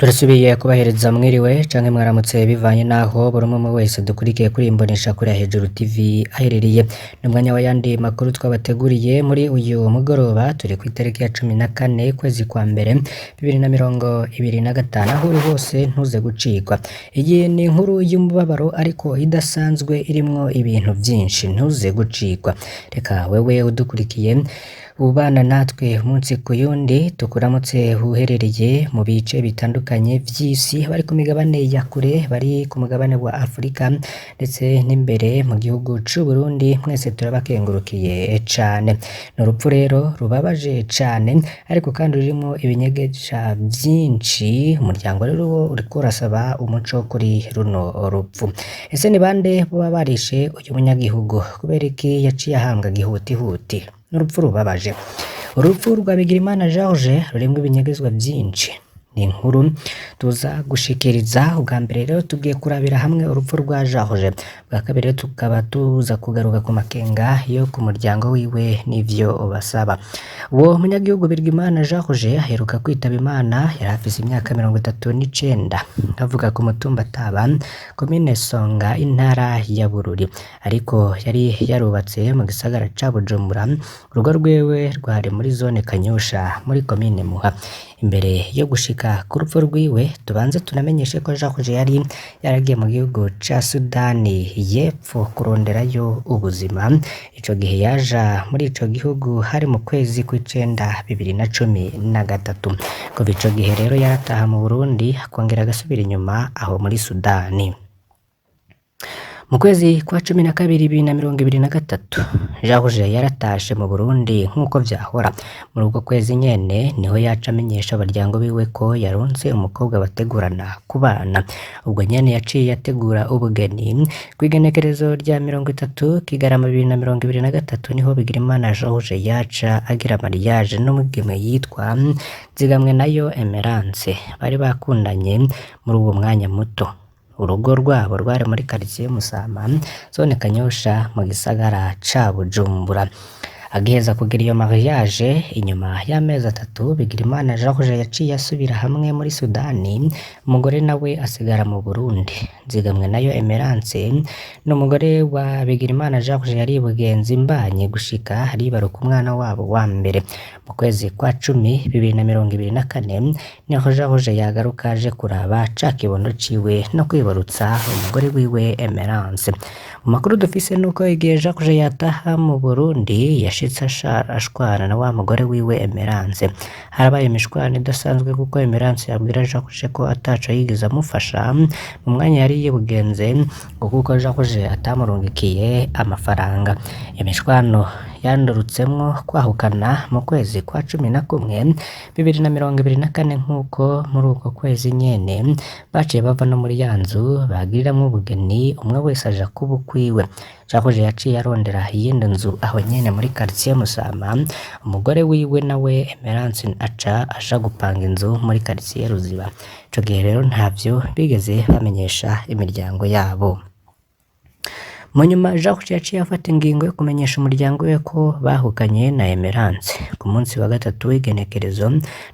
Turasubiye kubahereza mwiriwe canke mwaramutse bivanye naho buri umwe wese dukurikiye kuri imbonesha kuri Hejuru TV aherereye. Ni umwanya w'ayandi makuru twabateguriye muri uyu mugoroba, turi ku itariki ya 14 kwezi kwa mbere 2025, aho uri hose ntuze gucikwa. Iyi ni inkuru y'umubabaro ariko idasanzwe irimwo ibintu vyinshi, ntuze gucikwa. Reka wewe udukurikiye ubana natwe umunsi ku yundi, tukuramutse uherereye mu bice bitandukanye vy'isi, bari ku migabane ya kure, bari ku mugabane wa Afrika ndetse n'imbere mu gihugu c'u Burundi, mwese turabakengurukiye cane. Ni urupfu rero rubabaje cane ariko kandi rurimo ibinyegeja vyinshi. Umuryango rero uriko urasaba umuco kuri runo rupfu. Ese ni bande boba barishe uyu munyagihugu? Kubera iki yaciye ahambwa gihutihuti? N'urupfu rubabaje. Urupfu rwa Bigirimana George rurimwo ibinyegezwa vyinshi. Ni inkuru tuza gushikiriza. Ubwa mbere rero tugiye kurabira hamwe urupfu rwa George, bwa kabiri rero tukaba tuza kugaruka ku makenga yo ku muryango wiwe n'ivyo basaba. Uwo munyagihugu Bigirimana George aheruka kwitaba Imana, yari afise imyaka 39, avuga ku mutumba Taba, komine Songa, intara ya Bururi, ariko yari yarubatse mu gisagara ca Bujumbura. Urugo rwewe rwari muri zone Kanyosha muri komine Muha. Imbere yo gushika ku rupfu rwiwe, tubanze tunamenyeshe ko George yari yaragiye mu gihugu ca Sudani y'Epfo kuronderayo ubuzima. Ico gihe yaja muri ico gihugu hari mu kwezi kw'icenda 2013. Kuva ico gihe rero yarataha mu Burundi akongera agasubira inyuma aho muri Sudani. Mu kwezi kwa 12 2023, George yaratashe mu Burundi nk'uko vyahora. Muri ubwo kwezi nyene niho yaca amenyesha abaryango biwe ko yaronse umukobwa bategurana kubana. Ubwo nyene yaciye ategura ubugeni. Kw'igenekerezo rya 30 Kigarama 2023 niho Bigirimana George yaca agira mariage n'umugeme yitwa Nzigamwenayo Emerance. Bari bakundanye muri uwo mwanya muto. Urugo rwabo rwari muri quartier Musama, zone Kanyosha mu gisagara ca Bujumbura. Agiheza kugira iyo mariage, inyuma y'amezi 3 Bigirimana George yaciye asubira hamwe muri Sudani, umugore nawe asigara mu Burundi. Nzigamwenayo Emerance n'umugore wa Bigirimana George yari bugenzi mbanye gushika aribaruka umwana wabo wa mbere. Mu kwezi kwa 10 2024 niho George yagaruka aje kuraba ca kibondo ciwe no kwibarutsa umugore wiwe Emerance. Mu makuru dufise nuko igihe George yataha mu Burundi yashitse ashwana na wa mugore wiwe Emerance. Harabaye imishwana idasanzwe kuko Emerance yabwira George ko ataco yigeze amufasha mu mwanya yari yibugenze ngo kuko George atamurungikiye amafaranga. Imishwano yandurutsemwo kwahukana mu kwezi kwa 11 2024, nk'uko muri uko kwezi nyene baciye bava no muri ya nzu bagiriramwo ubugeni, umwe wese aja kuba ukwiwe. George yaciye arondera iyindi nzu aho nyene muri quartier Musama. Umugore wiwe nawe Emerance aja gupanga inzu muri quartier Ruziba. Ico gihe rero ntavyo bigeze bamenyesha imiryango yabo. Munyuma George yaciye afata ingingo yo kumenyesha umuryango we ko bahukanye na Emerance. Ku munsi wa gatatu w'igenekerezo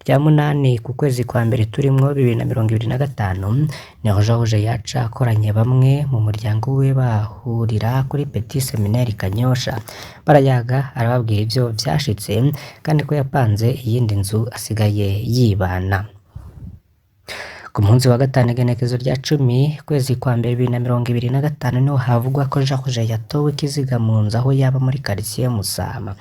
rya 8 ku kwezi kwa mbere turimwo 2025, niho George yaca akoranye bamwe mu muryango we bahurira kuri Petit Seminaire Kanyosha. Barayaga arababwira ivyo vyashitse kandi ko yapanze iyindi nzu asigaye yibana. Ku munsi wa gatanu igenekezo rya 10 kwezi kwa mbere 2025 niho havugwa ko George yatowe ikiziga mu nzu aho yaba muri quartier Musama.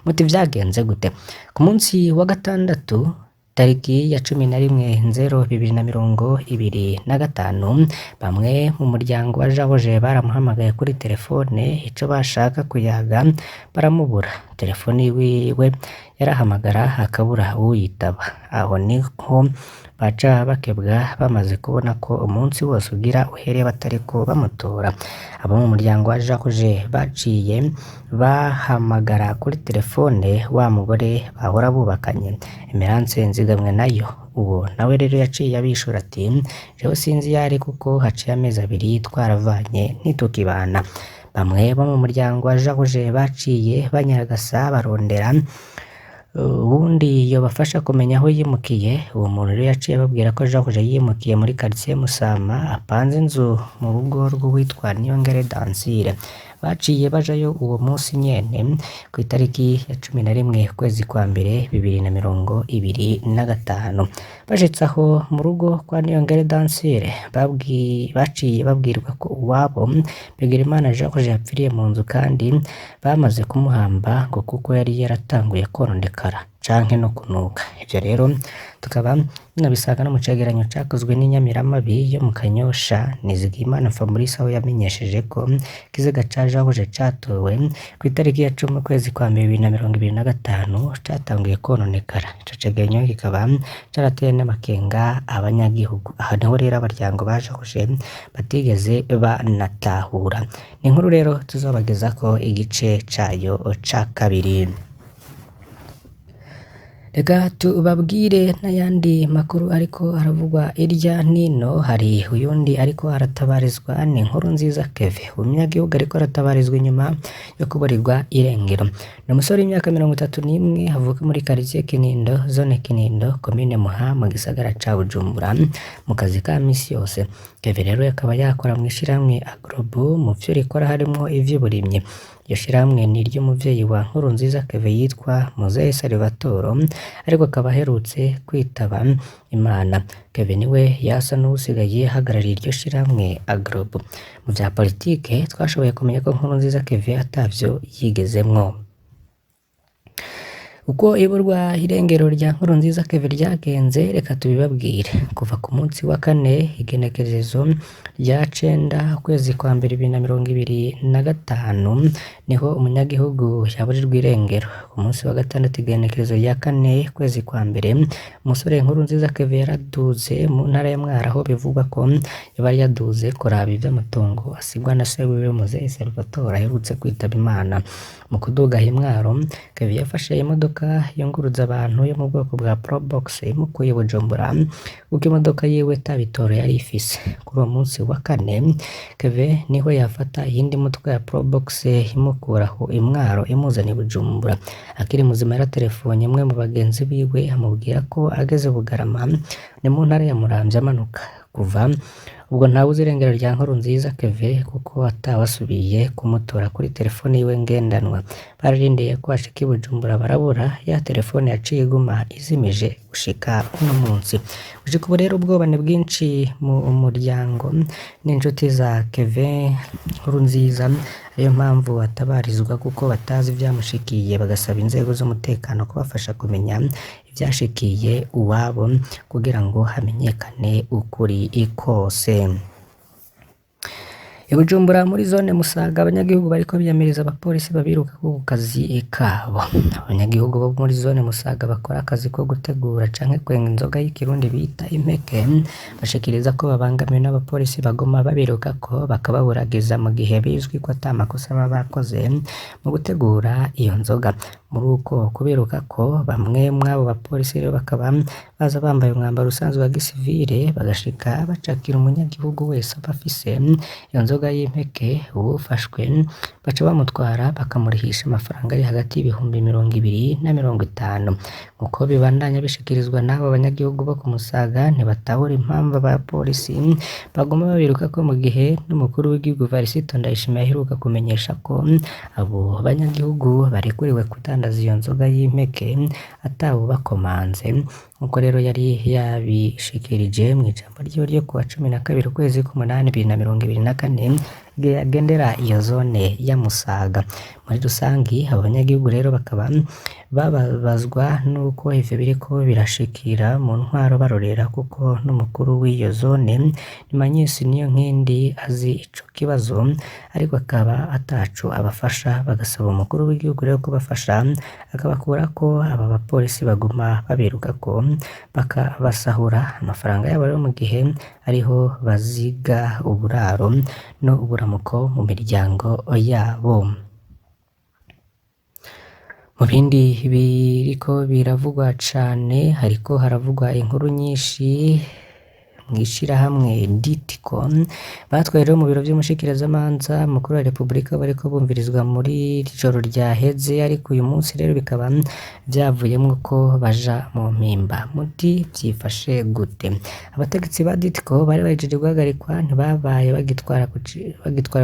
Muti vyagenze gute? Ku munsi wa gatandatu tariki ya 11/0/2025, bamwe mu muryango wa George baramuhamagaye kuri telefone ico bashaka kuyaga baramubura. Telefone yiwe yarahamagara akabura uyitaba. Aho niho baca bakebwa bamaze kubona ko umunsi wose ugira uhereye batariko bamutora. Abo mu muryango wa George baciye bahamagara kuri telefone wa mugore bahora bubakanye, Emerance Nzigamwenayo. Uwo nawe rero yaciye abishura ati jewe sinzi yari kuko haciye amezi 2 twaravanye ntitukibana. Bamwe bo mu muryango wa George baciye banyaragasa barondera uwundi yobafasha kumenya aho yimukiye. Uwo muntu rero yaciye ababwira ko aja kuja yimukiye muri quartier Musama apanze inzu mu rugo rw'uwitwa Niyongere Dansire. Baciye bajayo uwo munsi nyene kw'itariki ya 11 ukwezi kwa mbere 2025. Bashitse aho mu rugo kwa Niyongere Dansire baciye babwirwa ko uwabo Bigirimana Jean Roger yapfiriye mu nzu kandi bamaze kumuhamba ngo kuko yari yaratanguye kononekara canke no kunuka. Ivyo rero tukaba tunabisaga no mu cegeranyo cakozwe n'Inyamiramabi yo mu Kanyosha. Nizigiyimana Fabrice aho yamenyesheje ko ikiziga ca Jean Roger catowe kw'itariki ya 10 ukwezi kwa mbere 2025 catanguye kononekara. Ico cegeranyo kikaba carateye n'amakenga abanyagihugu. Aha niho rero abaryango ba Jean Roger batigeze banatahura. Ni inkuru rero tuzobagezako igice cayo ca kabiri. Reka tubabwire n'ayandi makuru ariko aravugwa irya nino. Hari uyundi ariko aratabarizwa, ni Nkurunziza Kevin, umunyagihugu ariko aratabarizwa inyuma yo kuburirwa irengero. Ni umusore w'imyaka 31 avuka muri quartier Kinindo, zone Kinindo, commune Muha, mu gisagara ca Bujumbura, mu kazi ka misi yose. Kevin rero yakaba yakora mu ishirahamwe Agrobo, mu vyo rikora harimwo ivy'uburimyi. Iryo shirahamwe ni iry'umuvyeyi wa Nkurunziza Kevin yitwa Muzehe Salvatore, ariko akaba aherutse kwitaba Imana. Kevin we yasa n'usigaye ahagarariye iryo shirahamwe Agrobo. Mu vya politike twashoboye kumenya ko Nkurunziza Kevin atavyo yigezemwo. Uko iburwa irengero rya Nkurunziza Kevin ryagenze reka tubibabwire. Kuva ku munsi wa 4 igenekerezo rya 9 ukwezi kwa mbere 2025 niho umunyagihugu yaburirwa irengero. Ku munsi wa 6 igenekerezo rya 4 ukwezi kwa mbere umusore Nkurunziza Kevin yaraduze mu ntara ya Mwaro, aho bivugwa ko yabari yaduze kuraba ivy'amatongo asigwa na se wiwe Muzehe Salvatore aherutse kwitaba Imana. Mu kuduga Mwaro, Kevin yafashe imodoka yunguruza abantu yo mu bwoko bwa Probox imukuye Bujumbura kuko imodoka yiwe tabitoro yari ifise. Kuri uwo munsi wa 4 Kevin niho yafata iyindi modoka ya Probox imukuraho Mwaro imuzana Bujumbura. Akiri muzima yaratelefone imwe mu bagenzi biwe amubwira ko ageze Bugarama, ni mu ntara ya Muramvya amanuka. Kuva ubwo ntawuzi irengero rya Nkurunziza Kevin kuko atawasubiye kumutora kuri telefone yiwe ngendanwa. Bararindiye ko ashika Bujumbura barabura, ya telefone yaciye iguma izimije gushika uno munsi. Gushika ubu rero ubwoba ni bwinshi mu muryango n'inshuti za Kevin Nkurunziza. Ariyo mpamvu atabarizwa kuko batazi ivyamushikiye, bagasaba inzego z'umutekano kubafasha kumenya ivyashikiye uwabo kugira ngo hamenyekane ukuri kose. Bujumbura muri zone Musaga, abanyagihugu bariko biyamiriza abapolisi babiruka ku kazi kabo. Abanyagihugu bo muri zone Musaga bakora akazi ko gutegura canke kwenga inzoga y'ikirundi bita impeke, bashikiriza ko babangamiwe n'abapolisi bagoma babiruka ko bakababuragiza mu gihe bizwi ko atamakosa baba bakoze mu gutegura iyo nzoga. Muri uko kubiruka ko, bamwe mw'abo bapolisi rero bakaba baza bambaye umwambaro usanzwe wa gisivile, bagashika bacakira umunyagihugu wese abafise iyo nzoga y'impeke. Uwufashwe baca bamutwara bakamurihisha amafaranga ari hagati y'ibihumbi 200 na 50. Uko bibandanya bishikirizwa n'abo banyagihugu bo ku Musaga, ntibatahura impamvu abapolisi bagoma babiruka ko mu gihe n'umukuru w'igihugu Varisito Ndayishimiye aheruka kumenyesha ko abo banyagihugu barekuriwe kudandaza iyo nzoga y'impeke atawo bakomanze. Nkuko rero yari yabishikirije mu ijambo ryo kuwa 12 ukwezi k'umunani 2024 yagendera iyo zone ya Musaga. Muri rusangi abanyagihugu rero bakaba babazwa nuko ivyo biriko birashikira mu ntwaro barorera, kuko n'umukuru w'iyo zone Nimanyisi niyo nkindi azi ico kibazo ariko akaba atacu abafasha. Bagasaba umukuru w'igihugu rero kubafasha akabakura ko aba bapolisi baguma babiruka ko bakabasahura amafaranga yabo rero mu gihe ariho baziga uburaro no uburamuko mu miryango yabo. Mu bindi biriko biravugwa cane, hariko haravugwa inkuru nyinshi mw'ishirahamwe Ditiko batwaye rero mu biro vy'umushikirizamanza mukuru wa Repubulika bariko bumvirizwa muri iri joro ryaheze, ariko uyu munsi rero bikaba vyavuyemwo ko baja mu mpimba. Muti vyifashe gute? Abategetsi ba Ditiko bari bahejeje guhagarikwa ntibabaye bagitwara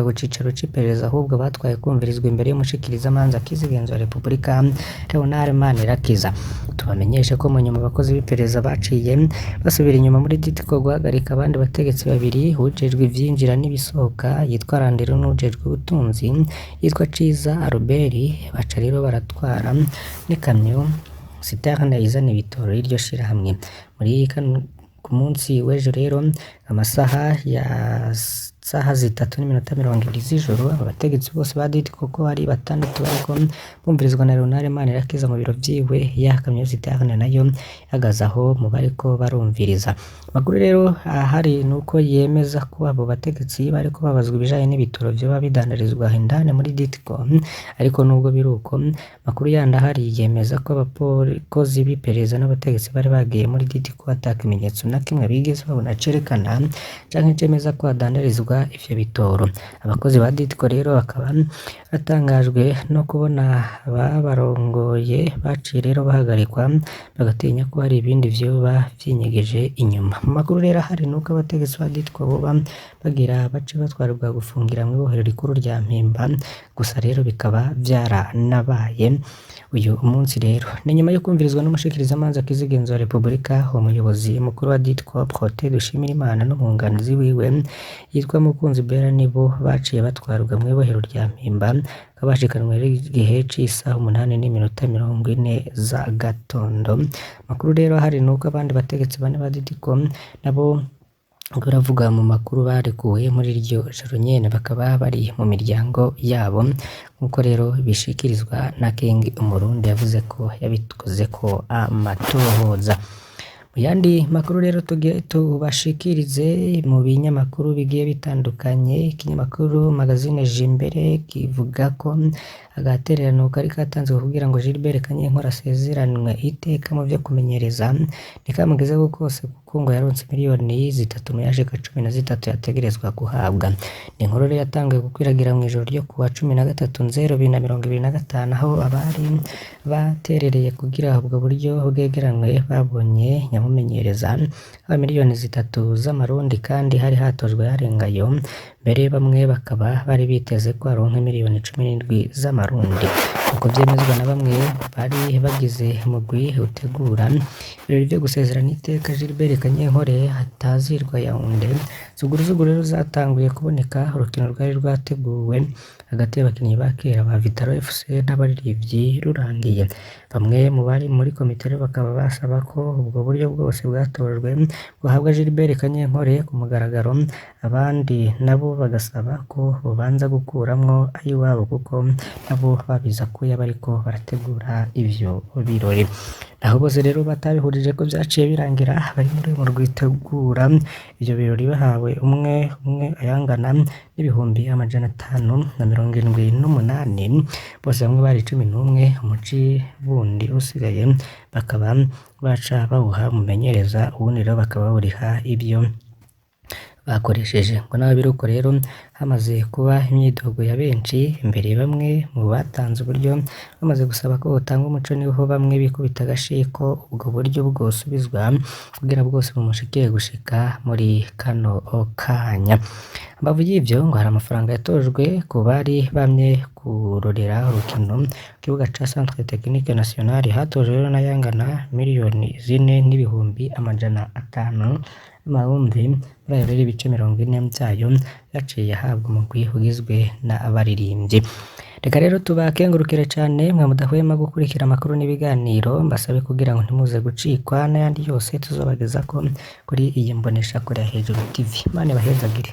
ku cicaro c'iperereza, ahubwo batwaye kumvirizwa imbere y'umushikirizamanza kizigenzo wa Repubulika Leonard Manirakiza. Tubamenyeshe ko mu nyuma abakozi b'iperereza baciye basubira inyuma muri Ditiko guhagarika abandi bategetsi babiri, ujejwe ivyinjira n'ibisohoka yitwa Randero n'ujejwe ubutunzi yitwa Ciza Albert. Baca rero baratwara n'ikamyo citerne izana ibitoro y'iryo shirahamwe. Ku munsi w'ejo rero amasaha ya saha 3:20 z'ijoro aba bategetsi bose ba Ditiko ko ari batandatu bariko bumvirizwa na Leonard Manirakiza mu biro vyiwe, ya kamyo citerne nayo ihagaze aho mu bariko barumviriza. Makuru rero ahari nuko yemeza ko abo bategetsi bariko babazwa ibijanye n'ibitoro vyoba bidandarizwa indani muri Ditiko, ariko nubwo biruko makuru yandi ahari yemeza ko abakozi b'iperereza n'abategetsi bari bagiye muri Ditiko ata kimenyetso na kimwe bigeze babona cerekana canke cemeza ko hadandarizwa ivyo bitoro. Abakozi ba Ditiko rero bakaba batangajwe no kubona babarongoye baciye rero bahagarikwa, bagatinya ko hari ibindi vyoba vyinyegeje inyuma. Mu makuru rero hari nuko abategetsi ba Ditiko boba bagira bace batwarwa gufungira mw'ibohero rikuru rya Mpimba, gusa rero bikaba vyaranabaye uyu munsi rero. Ni nyuma yo kumvirizwa n'umushikirizamanza kizigenzo wa Repubulika, umuyobozi mukuru wa Ditiko Protais Dushimirimana n'umwunganizi wiwe yitwa Mukunzi Bella nibo baciye batwarwa mw'ibohero rya Mpimba, kabashikanwe igihe c'isaha 8:40 za gatondo. Makuru rero hari nuko abandi bategetsi bane ba Ditiko nabo baravuga mu makuru barekuwe muri iryo joro nyene bakaba bari mu miryango yabo, nkuko rero bishikirizwa na King Umurundi yavuze ko yabikoze ko amatohoza. Mu yandi makuru rero tugiye tubashikirize mu binyamakuru bigiye bitandukanye. Ikinyamakuru Magazine Jimbere kivuga ko agatererano kari katanzwe kugira ngo Gilbert Kanyenkore asezeranwe iteka mu vyo kumenyereza nikamugezeho kose, kuko ngo yaronse miliyoni 3 mu yashika 13 yategerezwa guhabwa. Ni inkuru rero yatangiye gukwiragira mu ijoro ryo kuwa 13/0/2025 aho abari baterereye kugira ubwo buryo bwegeranwe babonye nyamumenyereza miliyoni 3 z'amarundi, kandi hari hatojwe yarengayo. Mbere bamwe bakaba bari biteze ko aronka miliyoni 17 z'amarundi, uko vyemezwa na bamwe bari bagize umugwi utegura ibirori vyo gusezerana iteka Gilbert Kanyenkore hatazirwa Yaounde. Zuguru rero zatanguye kuboneka, urukino rwari rwateguwe hagati y'abakinyi ba kera ba Vitaro FC n'abaririmbyi rurangiye. Bamwe mu bari muri komite bakaba basaba ko ubwo buryo bwose bwatojwe guhabwa Gilbert Kanyenkore ku mugaragaro, abandi nabo bagasaba ko bobanza gukuramwo ayiwabo kuko nabo babiza ko bariko barategura ivyo birori. Aho bose rero batabihurije ko vyaciye birangira bari mu rwitegura ivyo birori bahawe umwe ayangana n'ibihumbi 578. Bose bamwe bari 11, umuci bundi usigaye bakaba baca bawuha mumenyereza, ubundi rero bakaba bawuriha ibyo bakoresheje. Ngo nawe biruko rero hamaze kuba imyidogo ya benshi, imbere bamwe mu batanze uburyo bamaze gusaba ko butanga umuco, niho bamwe bikubita agashiko ubwo buryo bwosubizwa kugira bwose bumushikire gushika muri kano kanya. Mbavu y'ivyo ngo hari amafaranga yatojwe ku bari bamye kurorera urukino kibuga ca Centre Technique National, hatojwe rero n'ayangana miliyoni 4,500,000 Marundi. Muri ayo rero ibice 40 vyayo yaciye ahabwa umugwi ugizwe n'abaririmbyi. Reka rero tubakengurukire cane mwe mudahwema gukurikira amakuru n'ibiganiro, mbasabe kugira ngo ntimuze gucikwa n'ayandi yose tuzobagezako kuri iyi mbonesha kure ya Hejuru TV. Mane bahezagire.